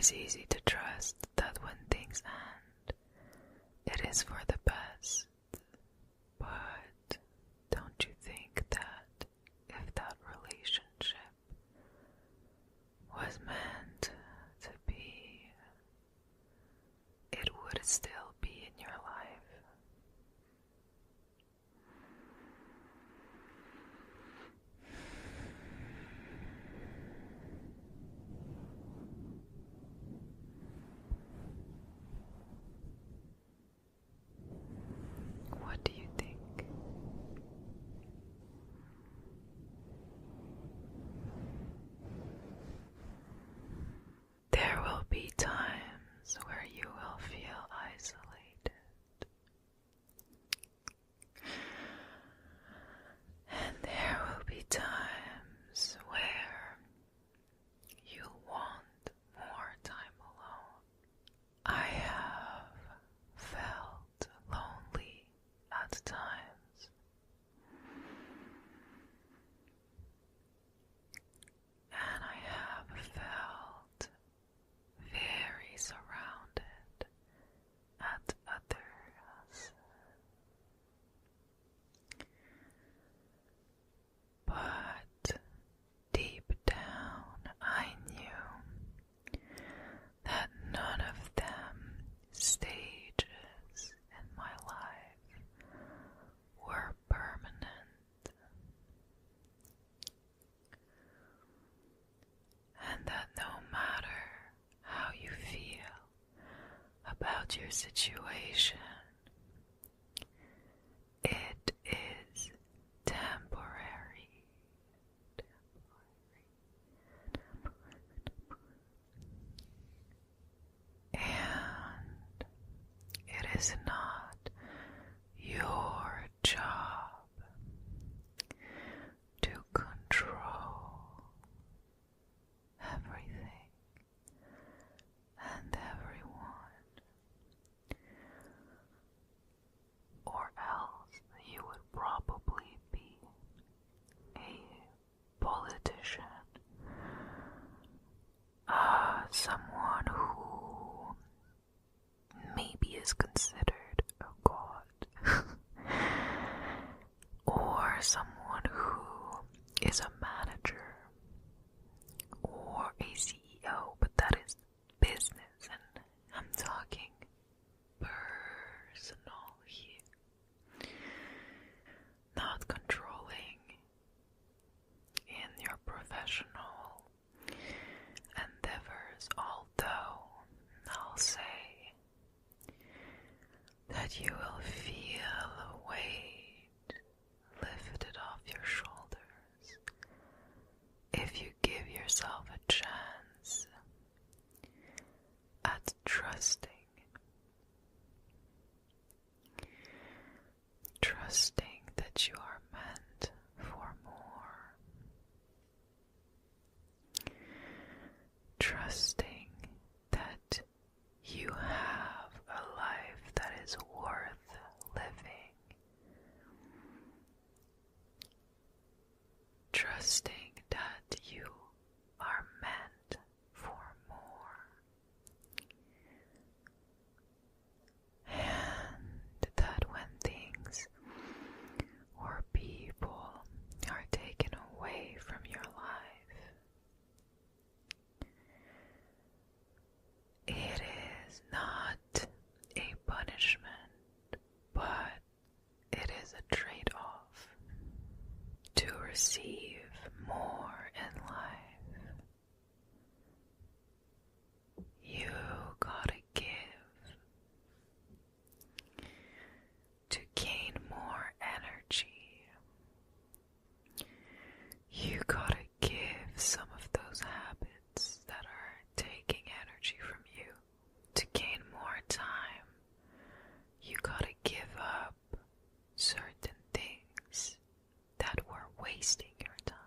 is easy to trust that when things end, it is for the best. But don't you think that if that relationship was meant to be, it would still be in your life? What do you think? There will be times where you will feel isolated. And there will be times where you'll want more time alone. I have felt lonely at times. And I have felt very surrounded at others. But deep down I knew that none of them stages in my life were permanent, and that no matter how you feel about your situation, it is temporary. And it is not your job to control everything and everyone, or else you would probably be a politician, someone who maybe is considered a god, or someone who is a manager or a CEO, but that is business, and I'm talking personal here, not controlling in your professional endeavors, although I'll say that you will feel a weight lifted off your shoulders if you give yourself a chance at trusting that you are meant for more, trusting that you have a life that is worth living, trusting that you are meant for more, and that when things or people are taken away from your life, it is not a punishment, but it is a trade-off to receive more in life. You gotta give to gain more energy. You gotta give some of those habits that are taking energy from you to gain more time. You gotta give up certain things that were wasting your time.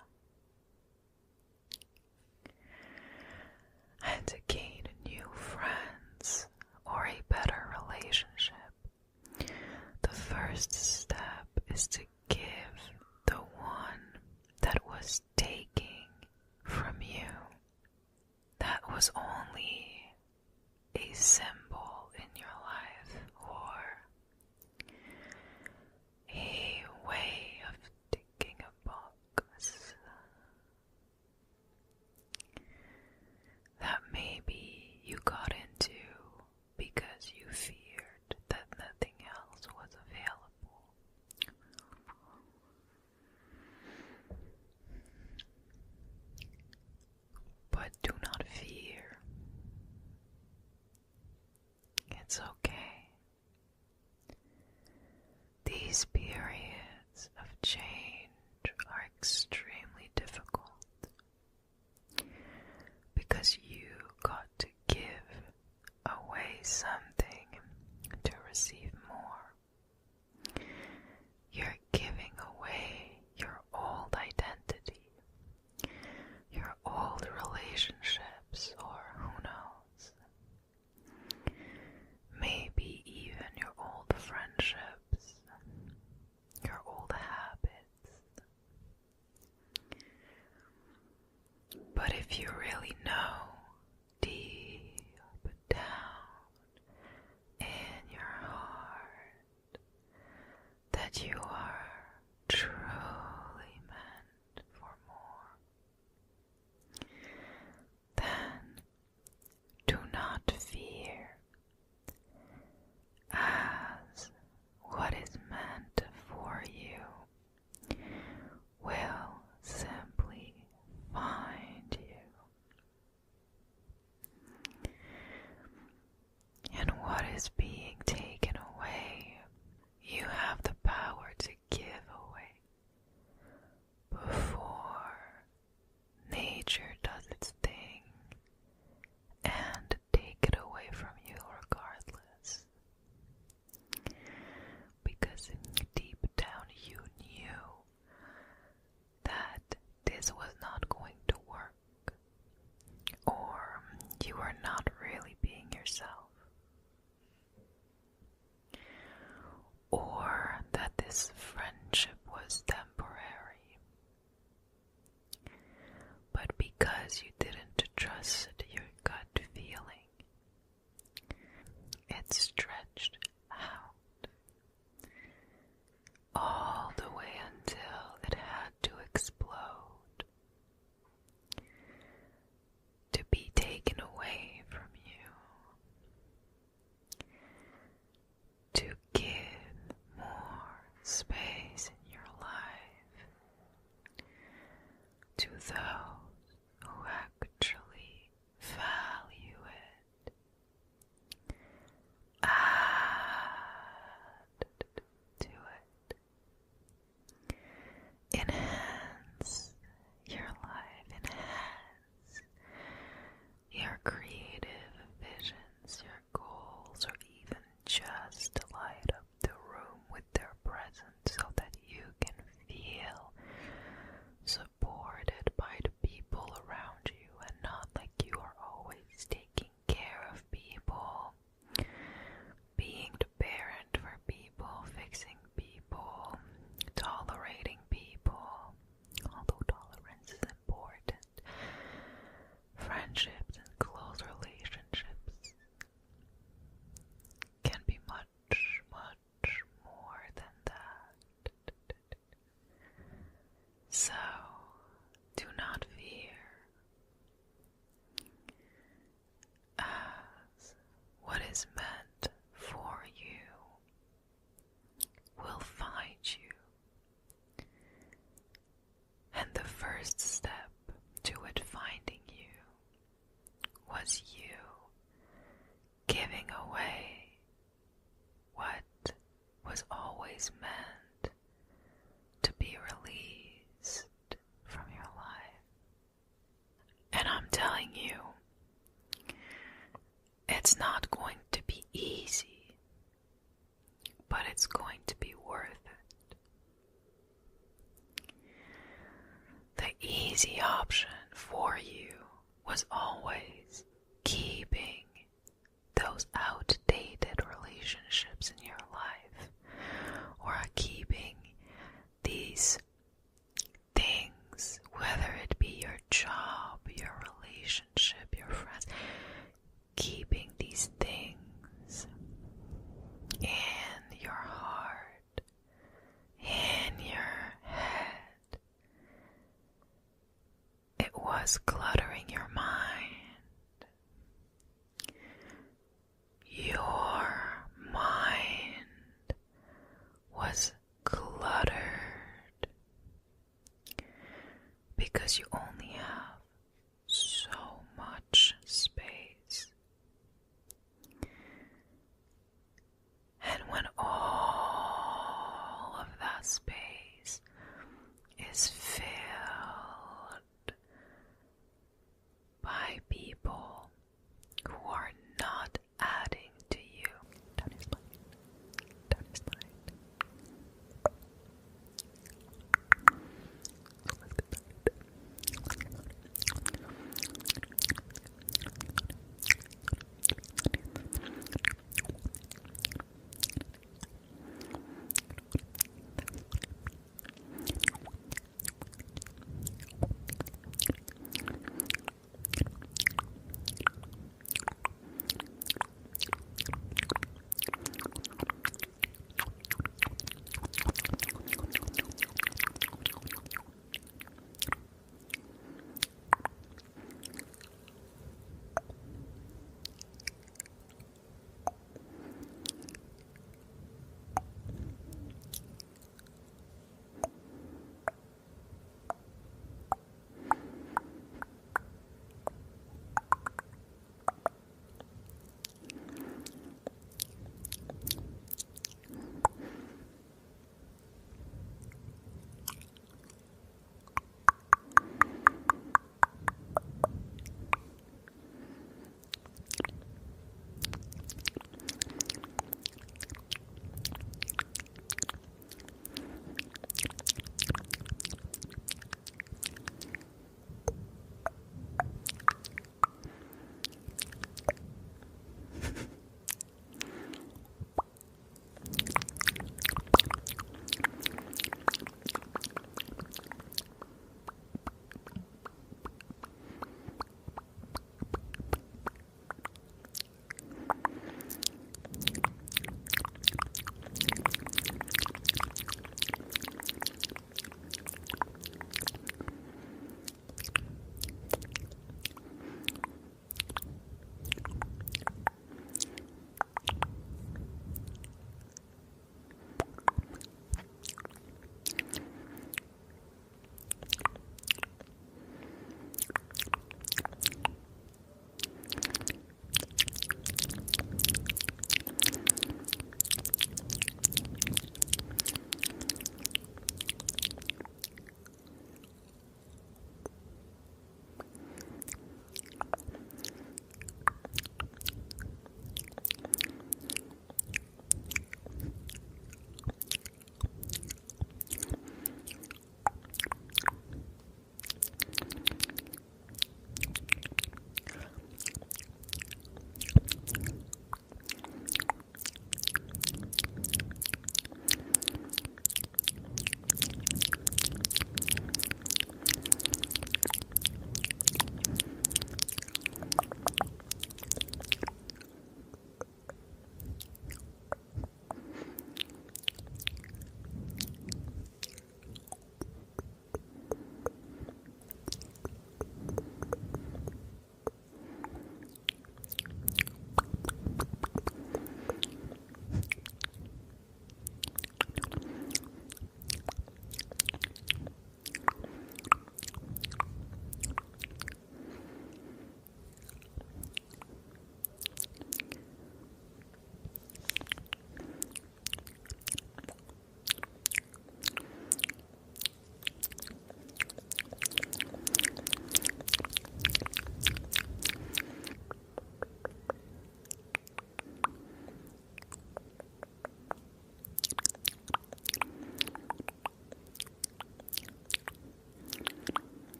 these periods of change are extremely difficult because you got to give away something to receive more. You're giving away your old identity, your old relationships, or who knows, maybe even your old friendships, your old habits. But if you really know deep down in your heart that you are truly meant for more, then do not fear, as what is meant for you will simply find you. And what is being taken away, you have the power to give away before nature does its thing and take it away from you regardless. Because deep down you knew that this was not going to work, or you were not really being yourself, or that this friendship was temporary. But because you didn't trust your gut feeling, it stretched out all the way until it had to explode, to be taken away from you, to give more space in your life to those who actually value it. Add to it. Enhance your life. Enhance your creative visions, your goals, or even just light up the room with their presence so that you can feel supported by the people around you and not like you are always taking care of people, being the parent for people, fixing people, tolerating people, although tolerance is important. Friendships and close relationships can be much, much more than that. So, do not fear, as what is meant for you will find you. And the first step to it finding you was you giving away what was always meant to be released from your life. And I'm telling you, it's not going to be easy, but it's going to be worth it. The easy option for you was always keeping those outdated relationships in your life, or keeping these things, whether it be your job, your relationship, your friends, keeping these things in your heart, in your head. It was cluttering your mind. Your mind was cluttered because you only have so much space. And when all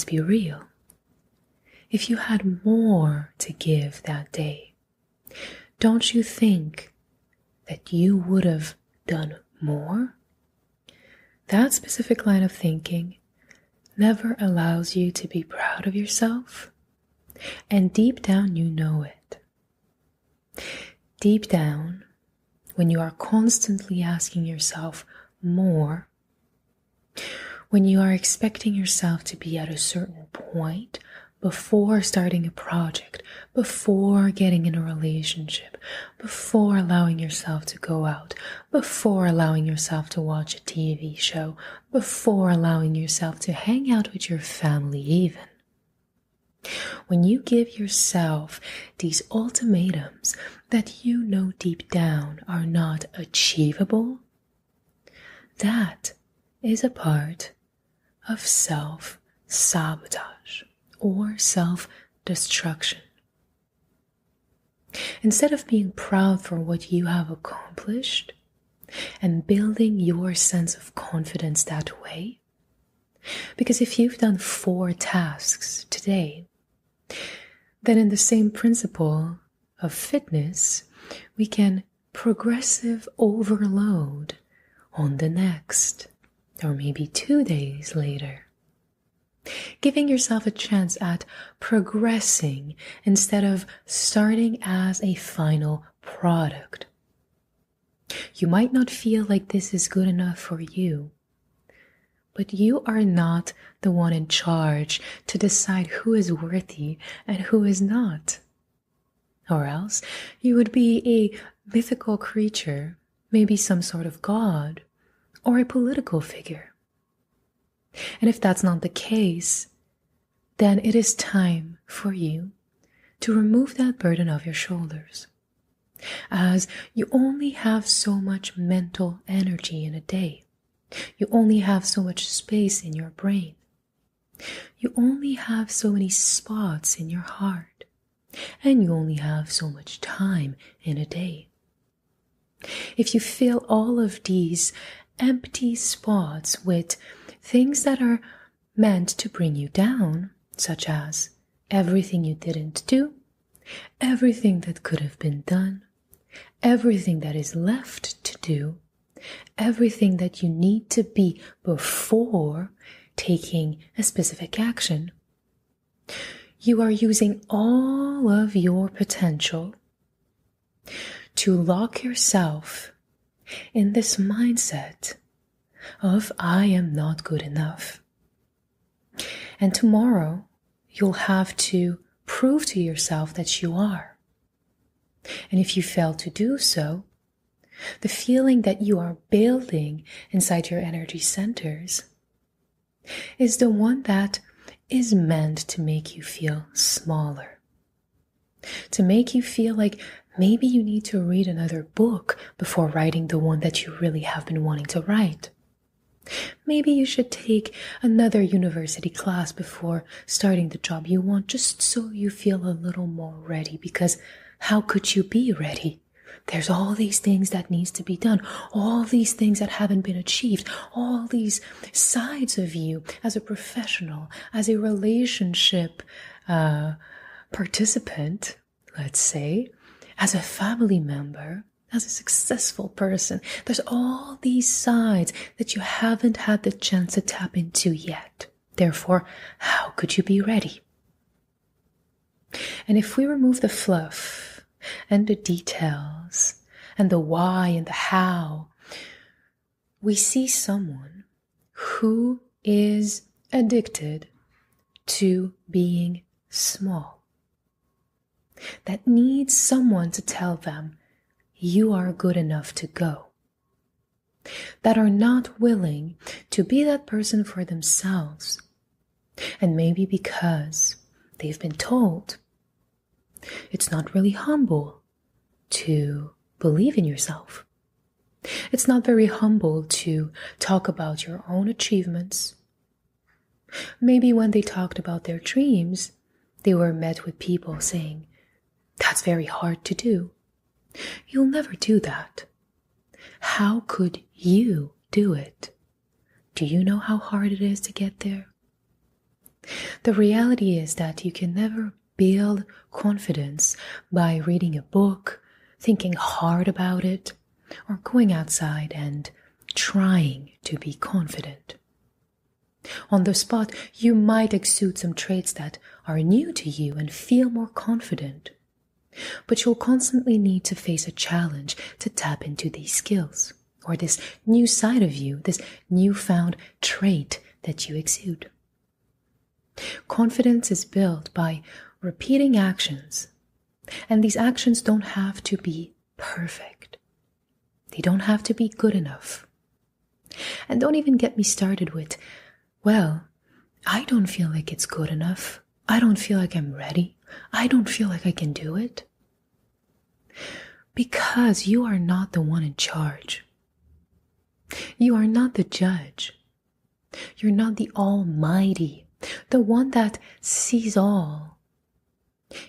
be real. If you had more to give that day, don't you think that you would have done more? That specific line of thinking never allows you to be proud of yourself, and deep down you know it. Deep down, when you are constantly asking yourself more, when you are expecting yourself to be at a certain point before starting a project, before getting in a relationship, before allowing yourself to go out, before allowing yourself to watch a TV show, before allowing yourself to hang out with your family even. When you give yourself these ultimatums that you know deep down are not achievable, that is a part of self-sabotage or self-destruction. Instead of being proud for what you have accomplished and building your sense of confidence that way, because if you've done 4 tasks today, then in the same principle of fitness, we can progressive overload on the next, or maybe 2 days later. Giving yourself a chance at progressing instead of starting as a final product. You might not feel like this is good enough for you, but you are not the one in charge to decide who is worthy and who is not. Or else you would be a mythical creature, maybe some sort of god, or a political figure. And if that's not the case, then it is time for you to remove that burden off your shoulders, as you only have so much mental energy in a day. You only have so much space in your brain. You only have so many spots in your heart, and you only have so much time in a day. If you fill all of these empty spots with things that are meant to bring you down, such as everything you didn't do, everything that could have been done, everything that is left to do, everything that you need to be before taking a specific action, you are using all of your potential to lock yourself in this mindset of I am not good enough. And tomorrow you'll have to prove to yourself that you are. And if you fail to do so, the feeling that you are building inside your energy centers is the one that is meant to make you feel smaller, to make you feel like maybe you need to read another book before writing the one that you really have been wanting to write. Maybe you should take another university class before starting the job you want, just so you feel a little more ready, because how could you be ready? There's all these things that needs to be done, all these things that haven't been achieved, all these sides of you as a professional, as a relationship participant, let's say, as a family member, as a successful person. There's all these sides that you haven't had the chance to tap into yet. Therefore, how could you be ready? And if we remove the fluff and the details and the why and the how, we see someone who is addicted to being small, that needs someone to tell them you are good enough to go, that are not willing to be that person for themselves, and maybe because they've been told it's not really humble to believe in yourself. It's not very humble to talk about your own achievements. Maybe when they talked about their dreams, they were met with people saying, "That's very hard to do. You'll never do that. How could you do it? Do you know how hard it is to get there?" The reality is that you can never build confidence by reading a book, thinking hard about it, or going outside and trying to be confident. On the spot, you might exude some traits that are new to you and feel more confident, but you'll constantly need to face a challenge to tap into these skills, or this new side of you, this newfound trait that you exude. Confidence is built by repeating actions, and these actions don't have to be perfect. They don't have to be good enough. And don't even get me started with, well, I don't feel like it's good enough. I don't feel like I'm ready. I don't feel like I can do it. Because you are not the one in charge. You are not the judge. You're not the Almighty, the one that sees all.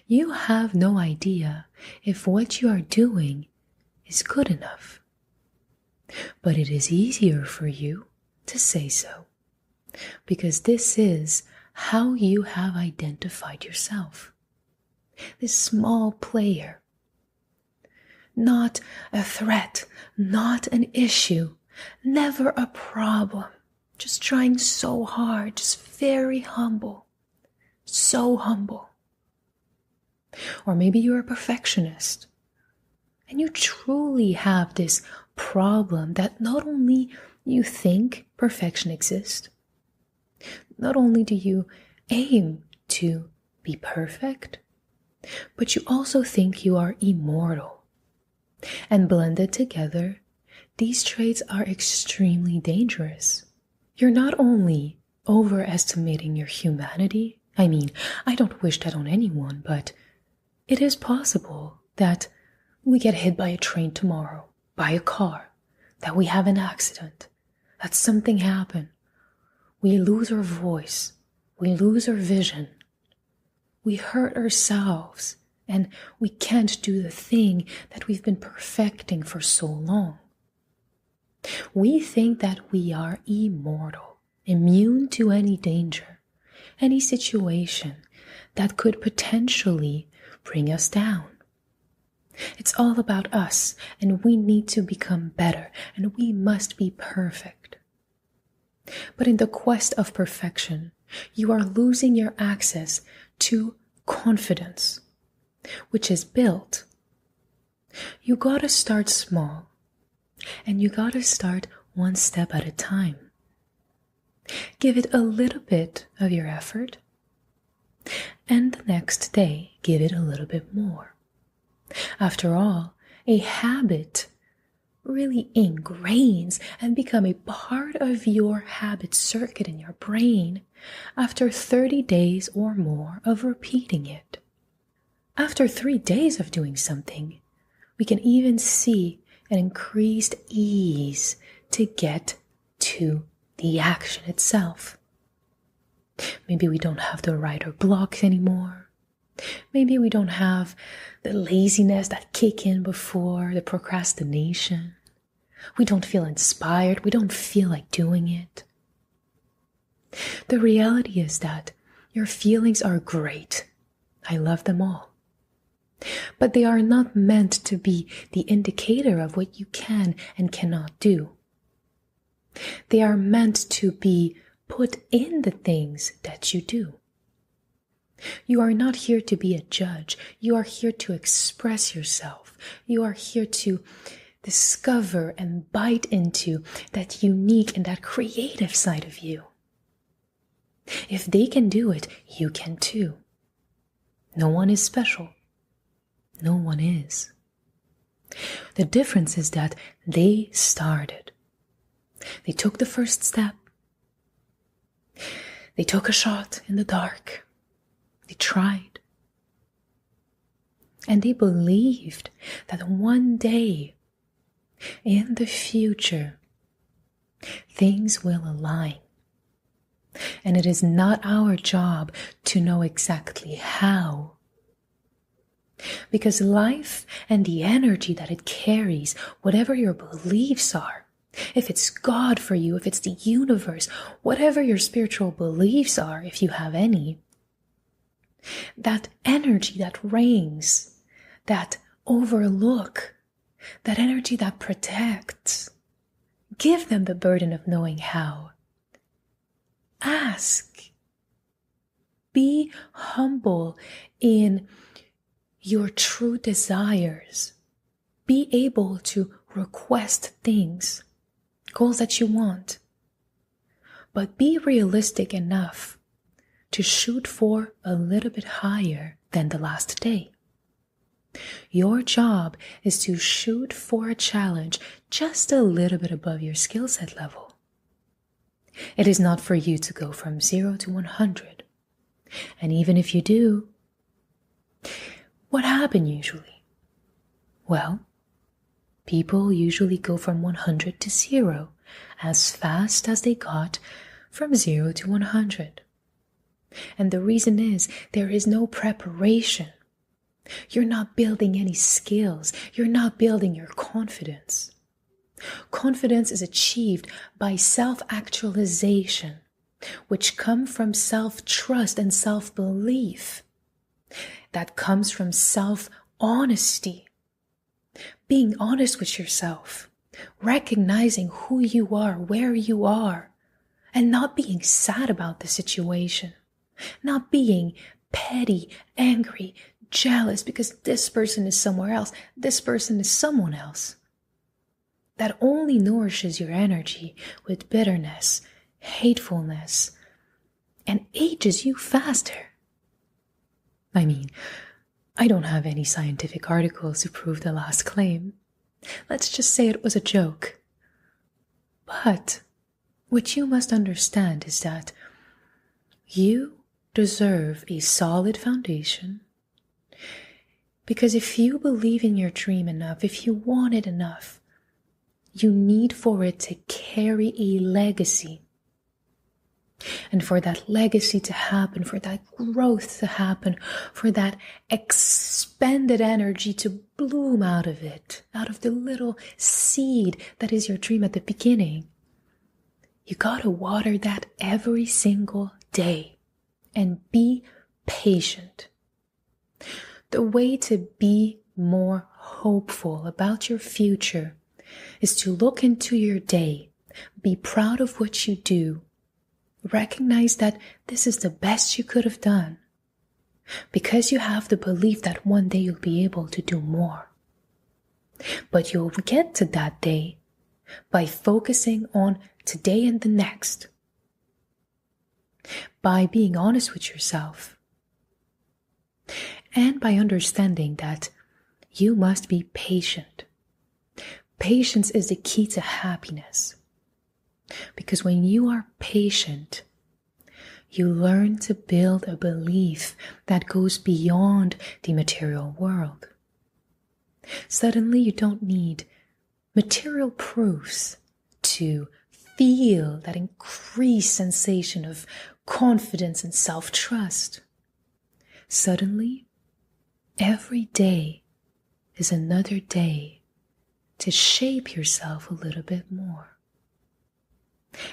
You have no idea if what you are doing is good enough. But it is easier for you to say so, because this is how you have identified yourself. This small player. Not a threat, not an issue, never a problem. Just trying so hard, just very humble. So humble. Or maybe you're a perfectionist and you truly have this problem that not only you think perfection exists, not only do you aim to be perfect, but you also think you are immortal. And blended together, these traits are extremely dangerous. You're not only overestimating your humanity. I mean, I don't wish that on anyone, but it is possible that we get hit by a train tomorrow, by a car, that we have an accident, that something happened. We lose our voice, we lose our vision, we hurt ourselves, and we can't do the thing that we've been perfecting for so long. We think that we are immortal, immune to any danger, any situation that could potentially bring us down. It's all about us, and we need to become better, and we must be perfect. But in the quest of perfection, you are losing your access to confidence, which is built. You gotta start small, and you gotta start one step at a time. Give it a little bit of your effort, and the next day, give it a little bit more. After all, a habit really ingrains and become a part of your habit circuit in your brain after 30 days or more of repeating it. After 3 days of doing something, we can even see an increased ease to get to the action itself. Maybe we don't have the writer block anymore. Maybe we don't have the laziness that kick in before, the procrastination. We don't feel inspired. We don't feel like doing it. The reality is that your feelings are great. I love them all. But they are not meant to be the indicator of what you can and cannot do. They are meant to be put in the things that you do. You are not here to be a judge. You are here to express yourself. You are here to discover and bite into that unique and that creative side of you. If they can do it, you can too. No one is special. No one is. The difference is that they started. They took the first step. They took a shot in the dark. They tried. And they believed that one day in the future, things will align. And it is not our job to know exactly how. Because life and the energy that it carries, whatever your beliefs are, if it's God for you, if it's the universe, whatever your spiritual beliefs are, if you have any, that energy that reigns, that overlook, that energy that protects, give them the burden of knowing how. Ask. Be humble in your true desires. Be able to request things, goals that you want. But be realistic enough to shoot for a little bit higher than the last day. Your job is to shoot for a challenge just a little bit above your skill set level. It is not for you to go from 0 to 100. And even if you do, what happens usually? Well, people usually go from 100 to 0 as fast as they got from 0 to 100. And the reason is there is no preparation. You're not building any skills. You're not building your confidence. Confidence is achieved by self-actualization, which comes from self-trust and self-belief. That comes from self-honesty. Being honest with yourself, recognizing who you are, where you are, and not being sad about the situation, not being petty, angry, jealous because this person is somewhere else, this person is someone else. That only nourishes your energy with bitterness, hatefulness, and ages you faster. I mean, I don't have any scientific articles to prove the last claim. Let's just say it was a joke. But what you must understand is that you deserve a solid foundation, because if you believe in your dream enough, if you want it enough, you need for it to carry a legacy. And for that legacy to happen, for that growth to happen, for that expended energy to bloom out of it, out of the little seed that is your dream at the beginning, you gotta water that every single day and be patient. The way to be more hopeful about your future is to look into your day, be proud of what you do, recognize that this is the best you could have done, because you have the belief that one day you'll be able to do more. But you'll get to that day by focusing on today and the next, by being honest with yourself, and by understanding that you must be patient. Patience is the key to happiness. Because when you are patient, you learn to build a belief that goes beyond the material world. Suddenly, you don't need material proofs to feel that increased sensation of confidence and self-trust. Suddenly, every day is another day to shape yourself a little bit more.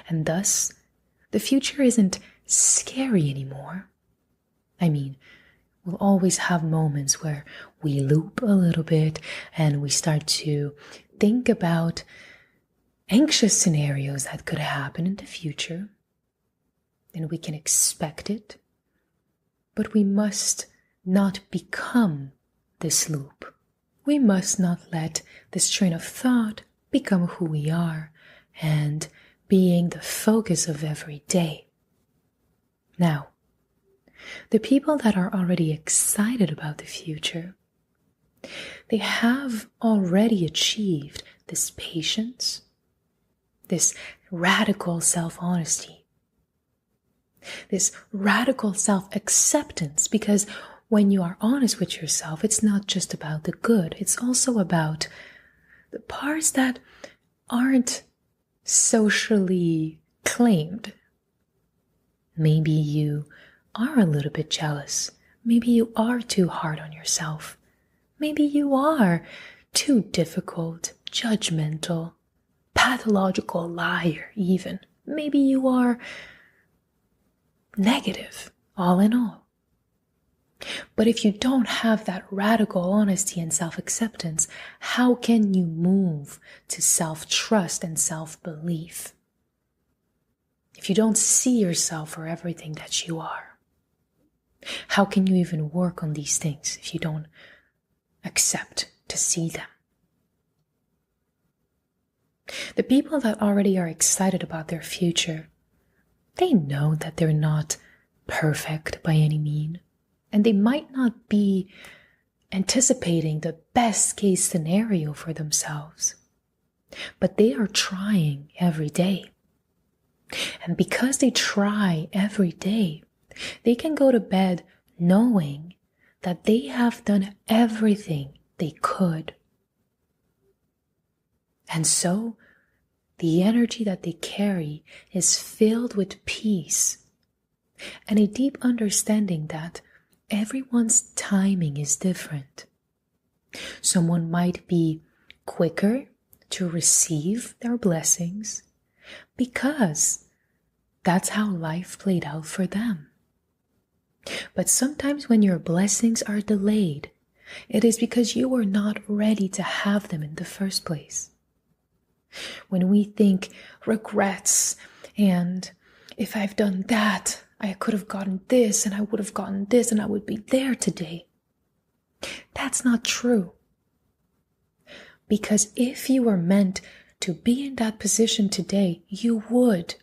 And thus, the future isn't scary anymore. I mean, we'll always have moments where we loop a little bit and we start to think about anxious scenarios that could happen in the future. And we can expect it. But we must not become this loop. We must not let this train of thought become who we are and being the focus of every day. Now, the people that are already excited about the future, they have already achieved this patience, this radical self-honesty, this radical self-acceptance, because when you are honest with yourself, it's not just about the good, it's also about the parts that aren't socially claimed. Maybe you are a little bit jealous. Maybe you are too hard on yourself. Maybe you are too difficult, judgmental, pathological liar even. Maybe you are negative, all in all. But if you don't have that radical honesty and self-acceptance, how can you move to self-trust and self-belief? If you don't see yourself for everything that you are, how can you even work on these things if you don't accept to see them? The people that already are excited about their future, they know that they're not perfect by any means, and they might not be anticipating the best case scenario for themselves, but they are trying every day. And because they try every day, they can go to bed knowing that they have done everything they could. And so, the energy that they carry is filled with peace and a deep understanding that everyone's timing is different. Someone might be quicker to receive their blessings because that's how life played out for them. But sometimes when your blessings are delayed, it is because you were not ready to have them in the first place. When we think regrets and if I've done that, I could have gotten this and I would have gotten this and I would be there today. That's not true. Because if you were meant to be in that position today, you would.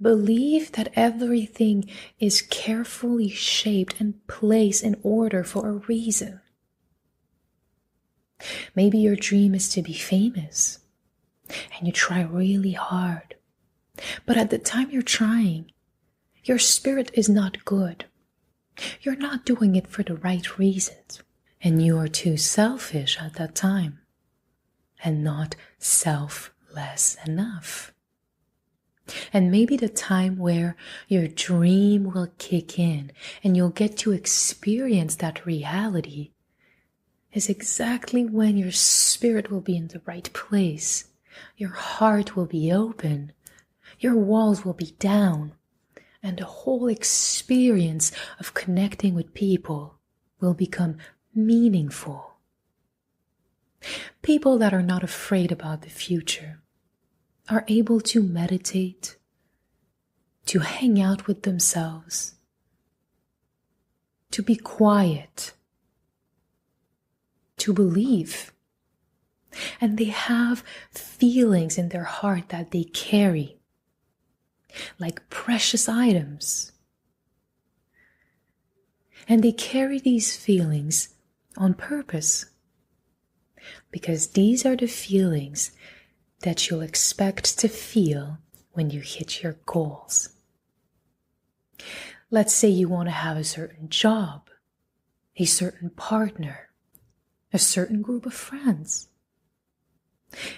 Believe that everything is carefully shaped and placed in order for a reason. Maybe your dream is to be famous and you try really hard. But at the time you're trying, your spirit is not good. You're not doing it for the right reasons. And you are too selfish at that time and not selfless enough. And maybe the time where your dream will kick in and you'll get to experience that reality is exactly when your spirit will be in the right place. Your heart will be open. Your walls will be down. And the whole experience of connecting with people will become meaningful. People that are not afraid about the future are able to meditate, to hang out with themselves, to be quiet, to believe. And they have feelings in their heart that they carry, like precious items. And they carry these feelings on purpose, because these are the feelings that you'll expect to feel when you hit your goals. Let's say you want to have a certain job, a certain partner, a certain group of friends.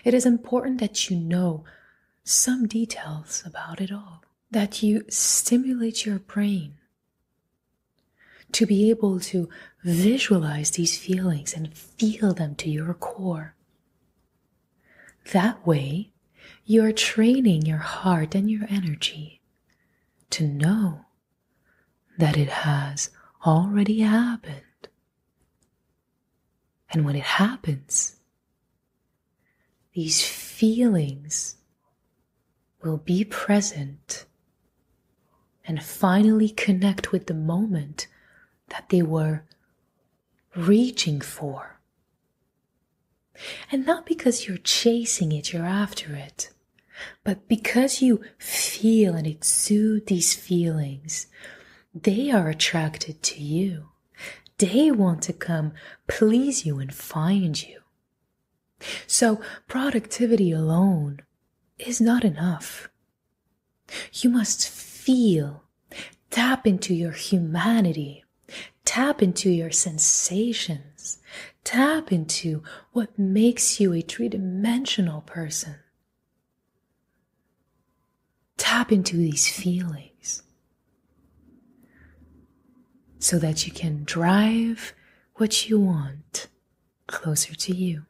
It is important that you know some details about it all, that you stimulate your brain to be able to visualize these feelings and feel them to your core. That way, you're training your heart and your energy to know that it has already happened. And when it happens, these feelings will be present and finally connect with the moment that they were reaching for. And not because you're chasing it, you're after it, but because you feel and exude these feelings, they are attracted to you. They want to come please you and find you. So productivity alone is not enough. You must feel, tap into your humanity, tap into your sensations, tap into what makes you a three-dimensional person. Tap into these feelings so that you can drive what you want closer to you.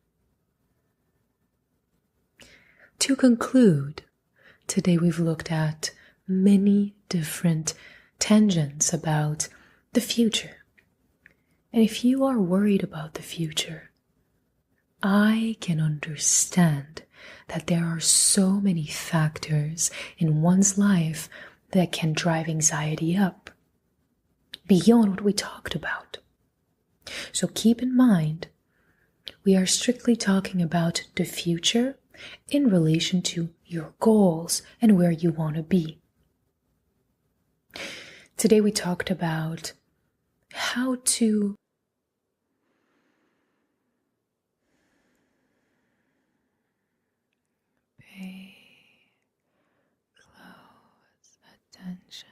To conclude, today we've looked at many different tangents about the future. And if you are worried about the future, I can understand that there are so many factors in one's life that can drive anxiety up beyond what we talked about. So keep in mind, we are strictly talking about the future in relation to your goals and where you want to be. Today we talked about how to pay close attention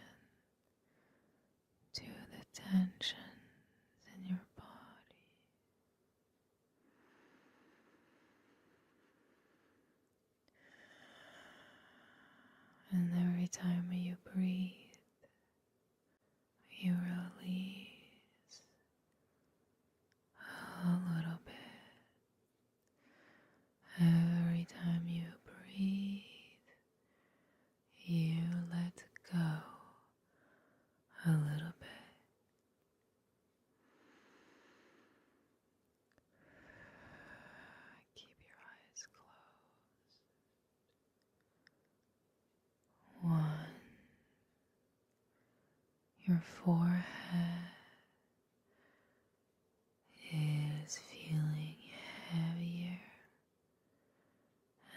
to the tensions in your body. And every time you breathe, you release a little bit. Every time you breathe, you let go a little bit. Keep your eyes closed. 1. Your forehead is feeling heavier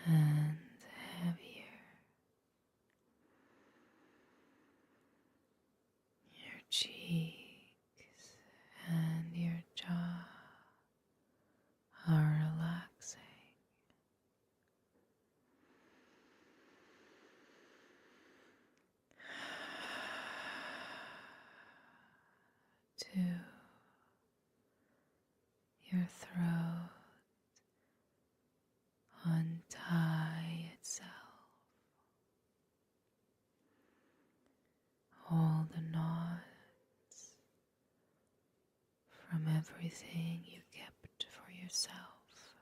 and heavier. Your cheeks and your jaw are relaxing. 2. Your throat untie itself. All the knots from everything you kept for yourself,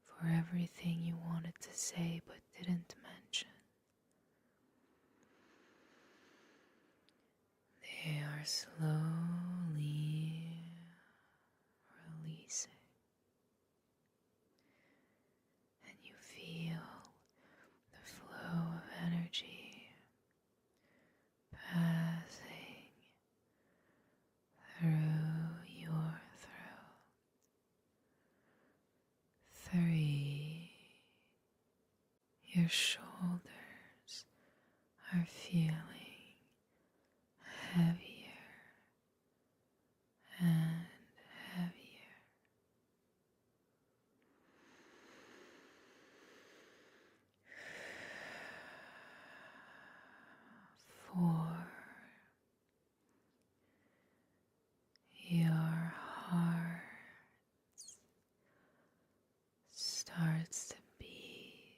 for everything you wanted to say but didn't mention. They are slowly releasing, and you feel the flow of energy passing through your throat. 3. Your shoulders are feeling heavier and heavier. 4. Your heart starts to beat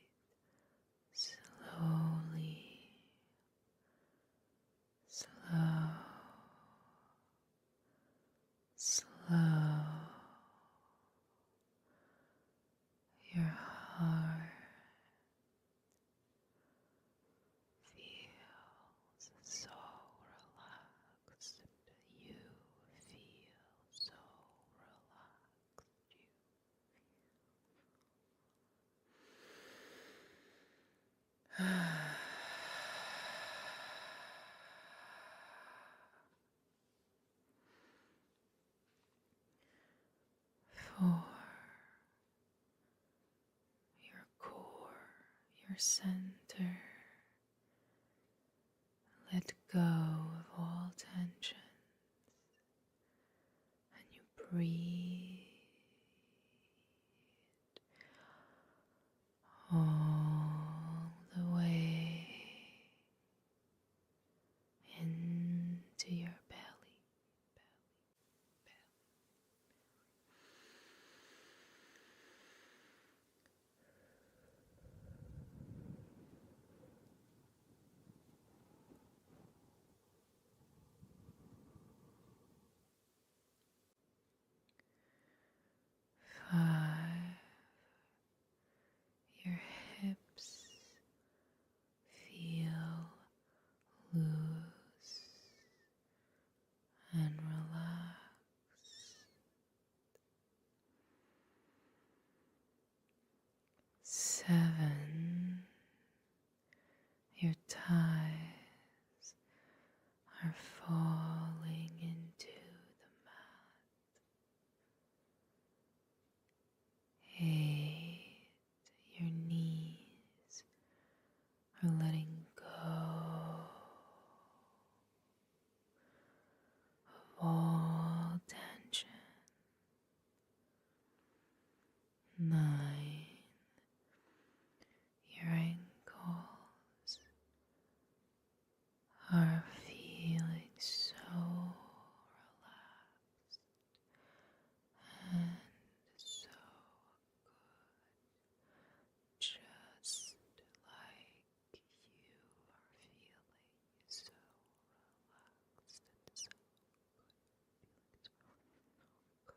slowly, slow, slow. Your heart feels so relaxed. You feel so relaxed. You 4. Your core, your center. Let go of all tensions, and you breathe all the way into your belly. Your thighs are falling into the mat. 8. Your knees are letting go of all tension. 9. Your ankles are feeling so relaxed and so good, just like you are feeling so relaxed and so good.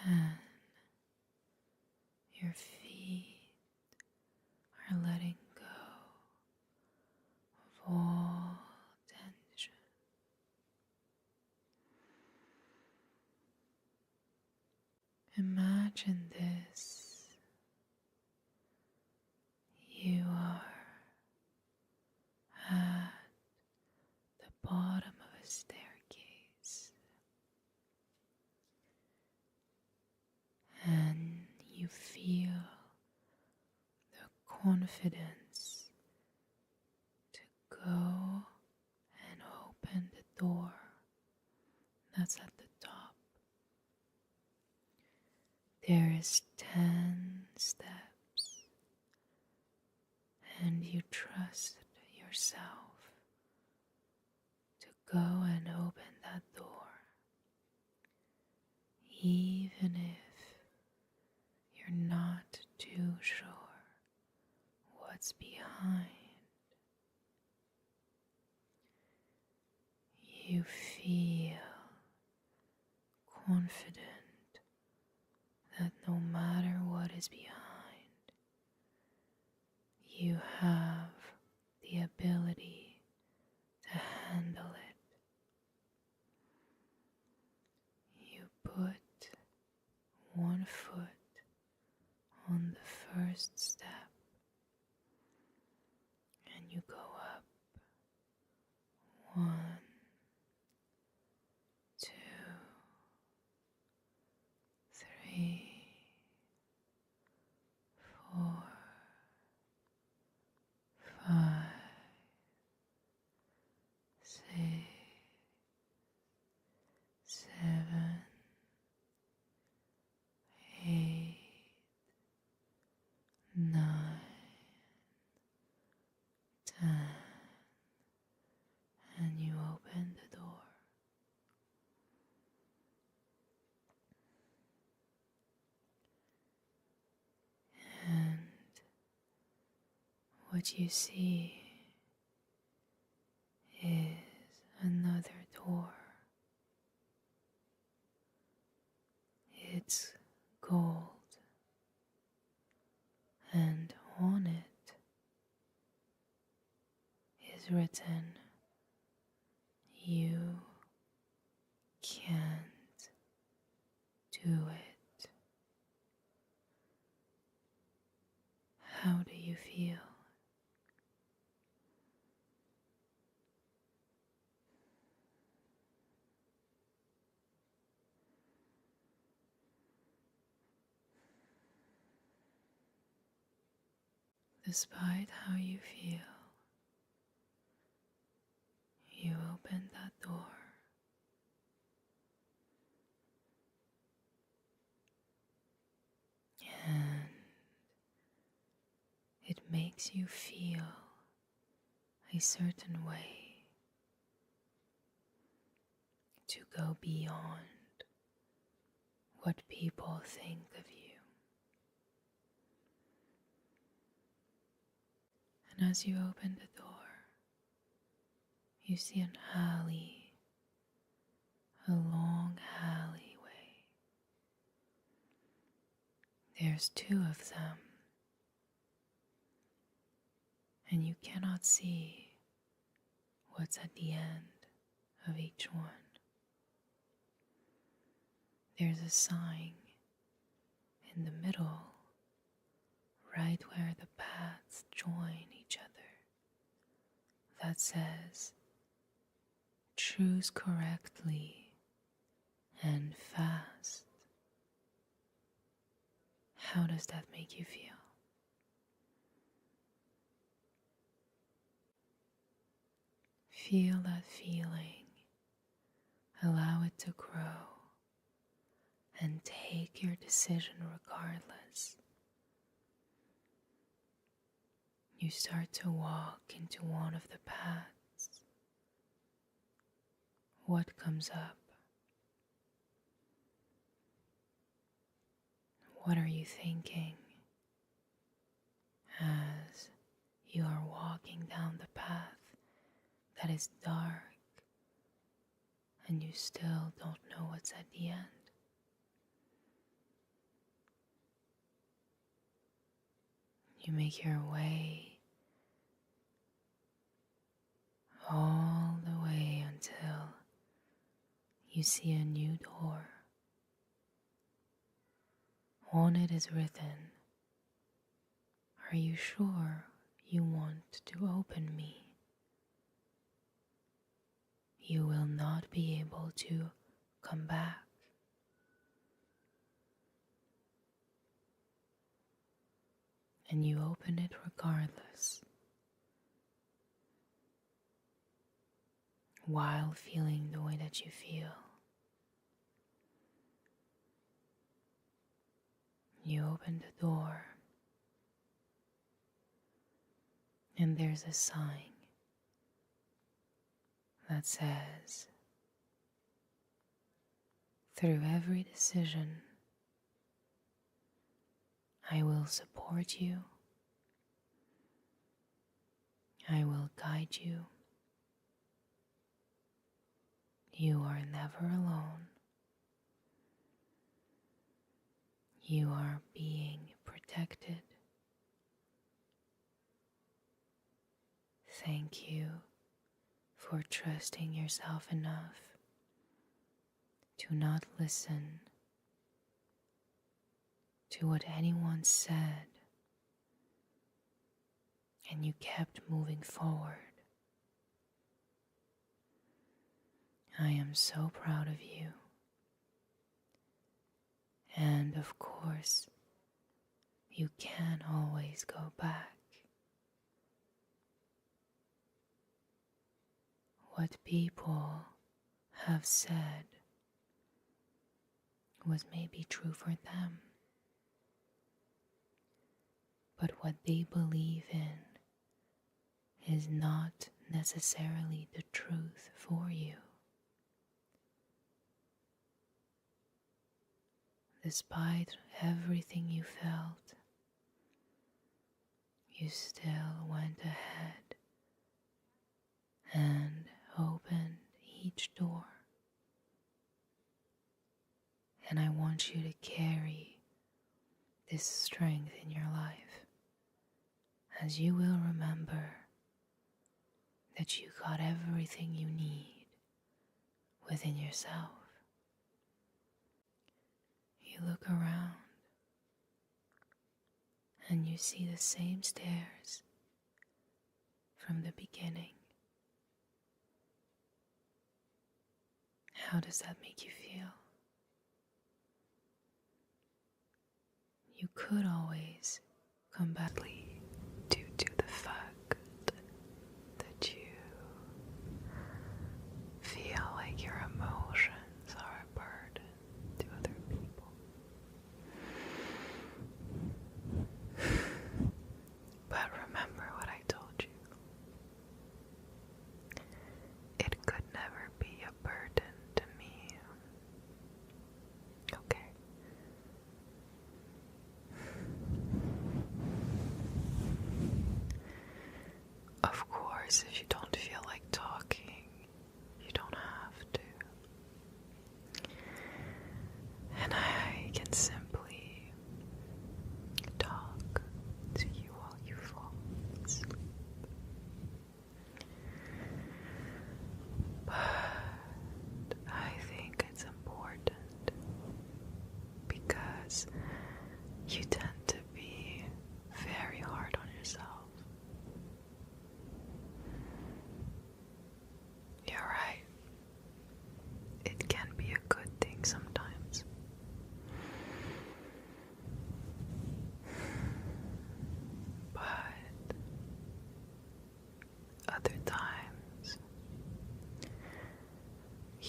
10. Your feet are letting go of all tension. Imagine this. You are at the bottom of a staircase, and you feel the confidence to go and open the door that's at the top. There is 10 steps, and you trust yourself to go and open that door, even if you're not too sure what's behind. You feel confident that no matter what is behind, you have the ability to handle it. You put one foot on the first step and you go up. 1, 2, 3, 4, 5, 6, 7, 8, 9, 10, and you open the door. And what you see is another door. It's gold, and on it is written, "You can't do it." How do you feel? Despite how you feel, you open that door and it makes you feel a certain way to go beyond what people think of you. And as you open the door, you see an alley, a long alleyway. There's 2 of them, and you cannot see what's at the end of each one. There's a sign in the middle right where the paths join each other, that says, choose correctly and fast. How does that make you feel? Feel that feeling, allow it to grow, and take your decision regardless. You start to walk into one of the paths. What comes up? What are you thinking as you are walking down the path that is dark and you still don't know what's at the end? You make your way all the way until you see a new door. On it is written, "Are you sure you want to open me? You will not be able to come back." And you open it regardless, while feeling the way that you feel. You open the door, and there's a sign that says, "Through every decision, I will support you, I will guide you, you are never alone, you are being protected. Thank you for trusting yourself enough to not listen to what anyone said, and you kept moving forward. I am so proud of you. And of course, you can always go back. What people have said was maybe true for them, but what they believe in is not necessarily the truth for you. Despite everything you felt, you still went ahead and opened each door. And I want you to carry this strength in your life, as you will remember that you got everything you need within yourself. You look around and you see the same stairs from the beginning. How does that make you feel? You could always come back due to the fact that you feel like your emotions are a burden to other people. But remember what I told you. It could never be a burden to me. Okay?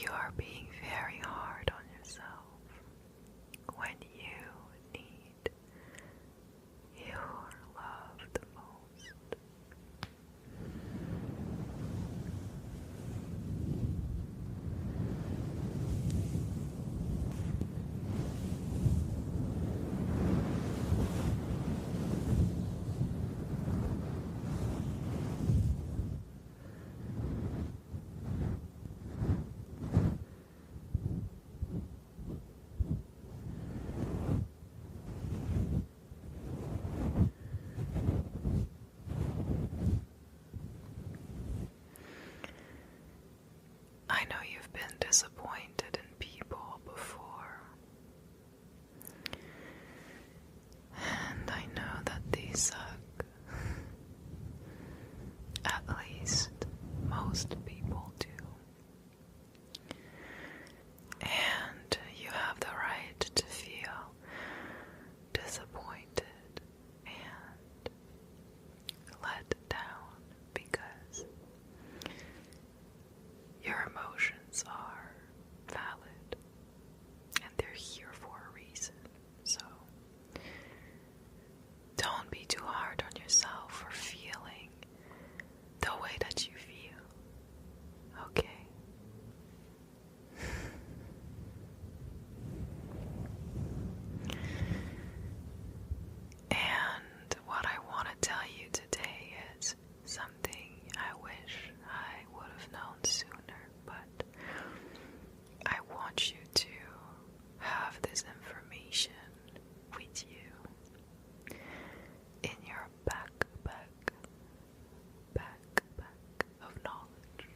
You are being very hard on yourself when you need your love the most. I know you've been disappointed in people before, and I know that they suck. At least most people do. And you have the right to feel disappointed and let down because your emotions are valid and they're here for a reason. So don't be too hard on yourself for feeling the way that you feel. Okay? And what I want to tell you today is something I wish I would have known sooner, but I want you to have this information with you in your backpack of knowledge.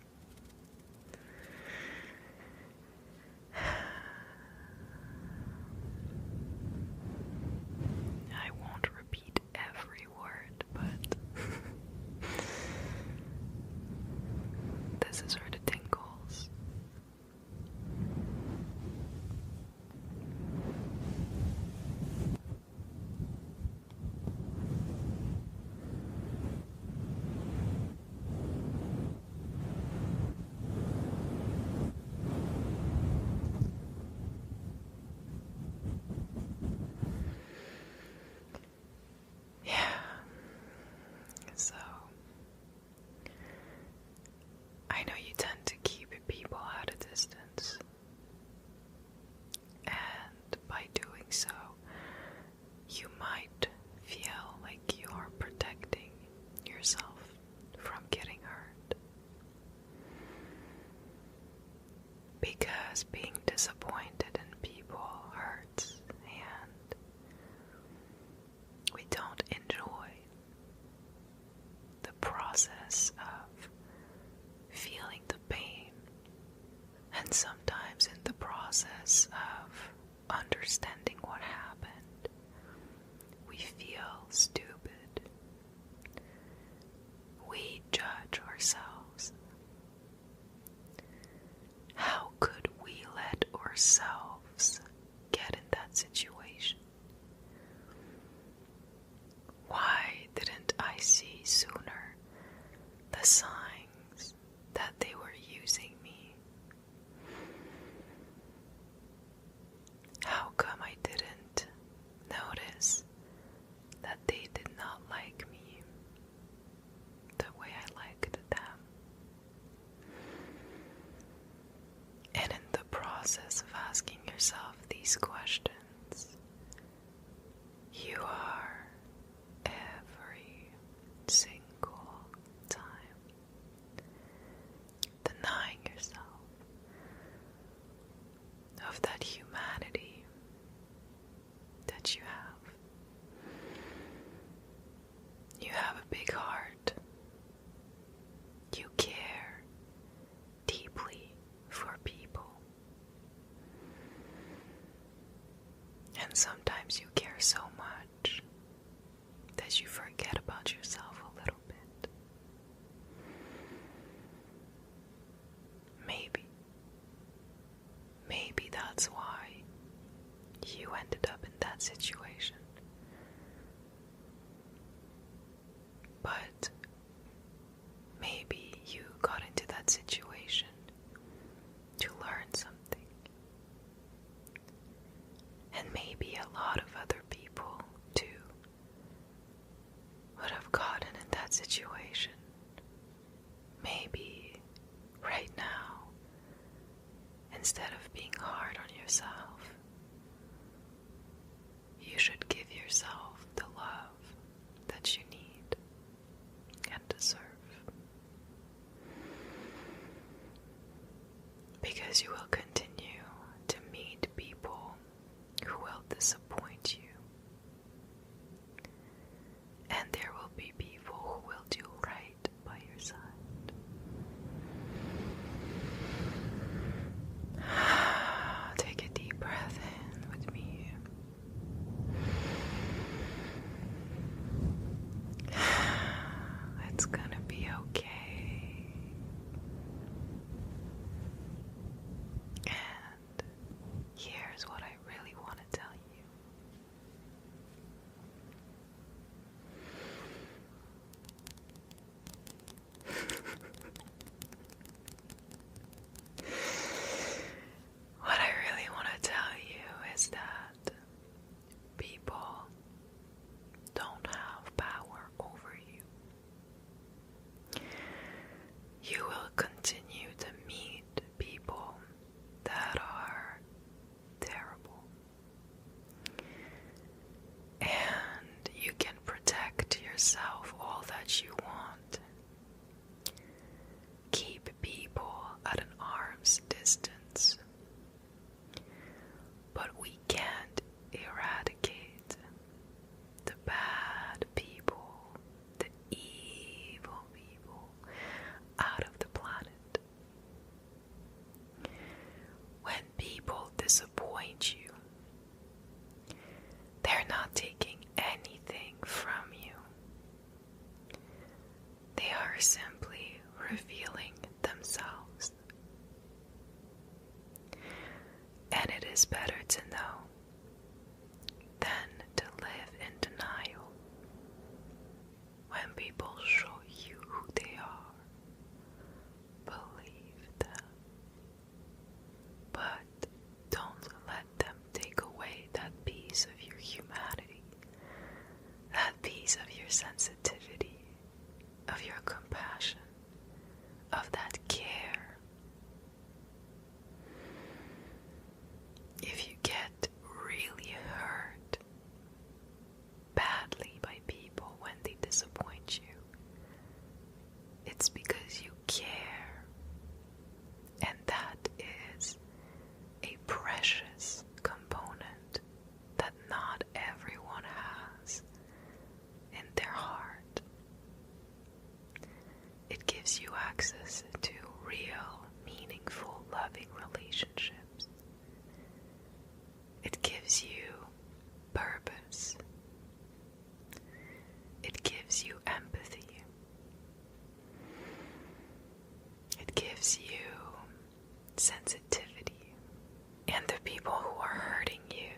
I won't repeat every word, but this is for the tingles. Yeah, so I know you tend to keep people at a distance, and by doing so, you might feel like you are protecting yourself from getting hurt. Because being disappointed in people hurts, and we don't enjoy the process of feeling the pain, and sometimes in the process of understanding what happened, we feel stupid. We judge ourselves. How could we let ourselves get in that situation? Why didn't I see sooner the signs that they were using me? How come I didn't notice that they did not like me the way I liked them? And in the process of asking yourself these questions, you are every single time denying yourself of that humanity that you have. You have a big heart. You care deeply for people. And sometimes you care so much that you forget about yourself a little bit. Maybe that's why you ended up in that situation. But maybe you got into that situation to learn Instead of being hard on yourself, you should give yourself the love that you need and deserve. Because you will continue to meet people who will disappoint you. And there will be people who will do right by your side. Take a deep breath in with me. It's gonna be okay. And here's what I really want to tell you. What I really want to tell you is that people don't have power over you. You will continue to meet people that are terrible. And you can protect yourself all that you want. Keep people at an arm's distance. But we can't eradicate the bad people, the evil people out of the planet. When people disappoint you, they're not taking anything from you. They are simply revealing themselves. And it is better to know than to live in denial. When people show you who they are, believe them. But don't let them take away that piece of your humanity, that piece of your sensitivity, of your compassion, of that care. If you get really hurt badly by people when they disappoint you, it's because you care. And that is a precious component that not everyone has in their heart. It gives you access to real, meaningful, loving relationships. It gives you purpose. It gives you empathy. It gives you sensitivity. And the people who are hurting you,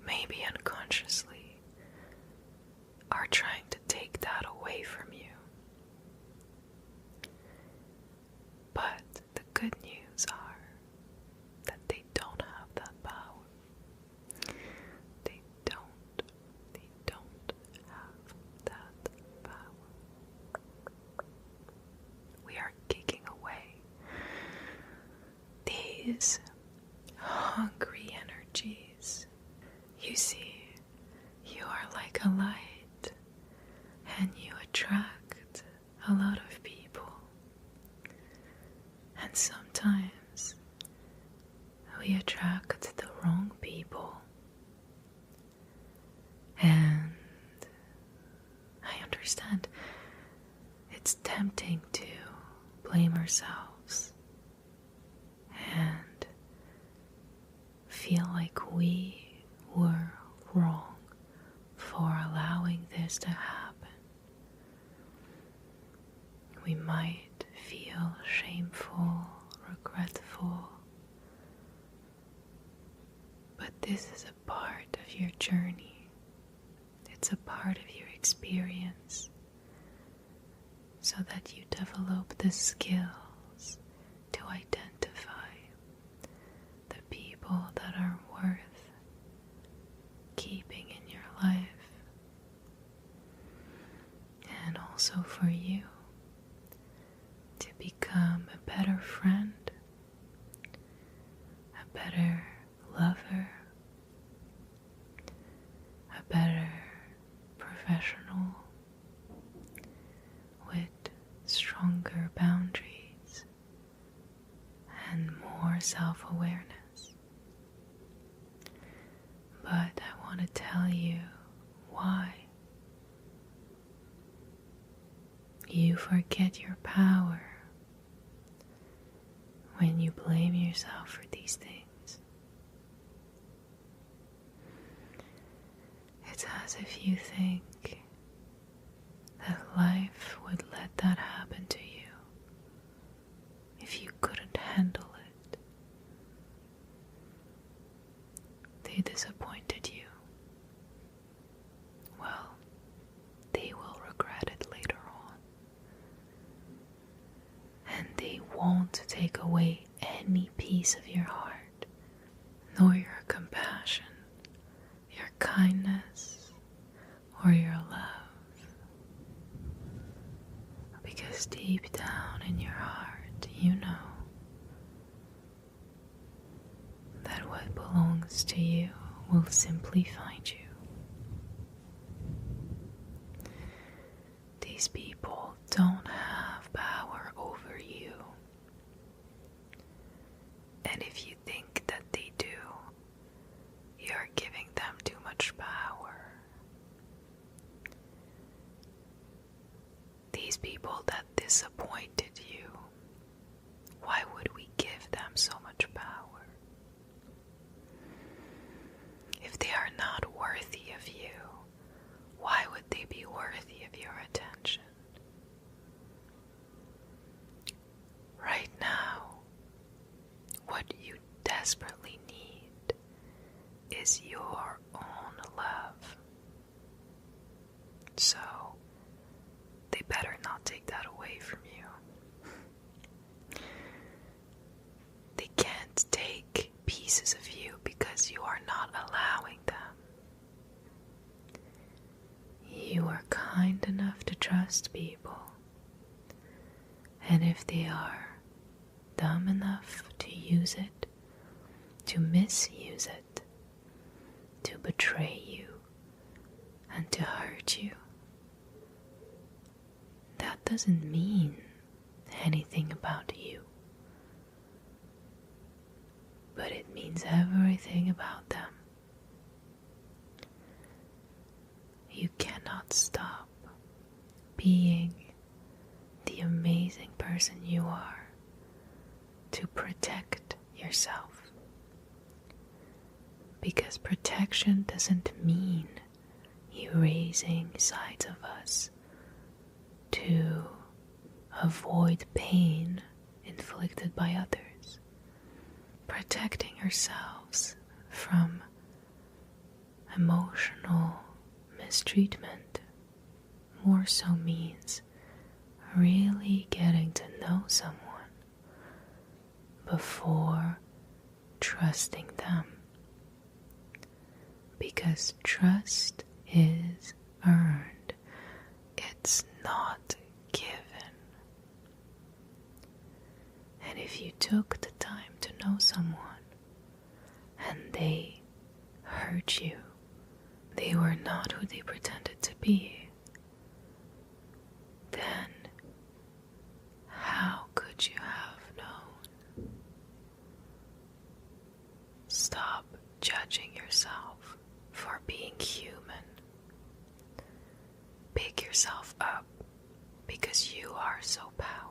maybe unconsciously, are trying to take that away from you. But the good news are that they don't have that power. They don't have that power. We are kicking away these hungry energies. You see, you are like a light, and you attract a lot of people. And sometimes we attract the wrong people. And I understand it's tempting to blame ourselves and feel like we were wrong for allowing this to happen. We might feel shameful, regretful, but this is a part of your journey. It's a part of your experience, so that you develop the skills to identify the people that are worth keeping in your life, and also for you to become a better friend, better lover, a better professional with stronger boundaries and more self-awareness. But I want to tell you why. You forget your power when you blame yourself for these things. It's as if you think that life would let that happen to you if you couldn't handle it. They disappointed you. Well, they will regret it later on. And they won't take away any piece of your heart, nor your compassion, your kindness, or your love. Because deep down in your heart, you know that what belongs to you will simply find you. These people don't have power over you. And if you think that they do, you're giving them too much power. These people that disappointed you, why would we give them so much power? If they are not worthy of you, why would they be worthy of your attention? Right now, what you desperately need is your own love. So, they better not take that away from you. They can't take pieces of you because you are not allowing them. You are kind enough to trust people, and if they are dumb enough to use it, to misuse it, to betray you, and to hurt you, that doesn't mean anything about you, but it means everything about them. You cannot stop being the amazing person you are to protect yourself. Because protection doesn't mean erasing sides of us to avoid pain inflicted by others. Protecting ourselves from emotional mistreatment more so means really getting to know someone before trusting them. Because trust is earned, it's not given. And if you took the time to know someone and they hurt you, they were not who they pretended to be, then how could you have known? Stop judging yourself for being human. Pick yourself up because you are so powerful.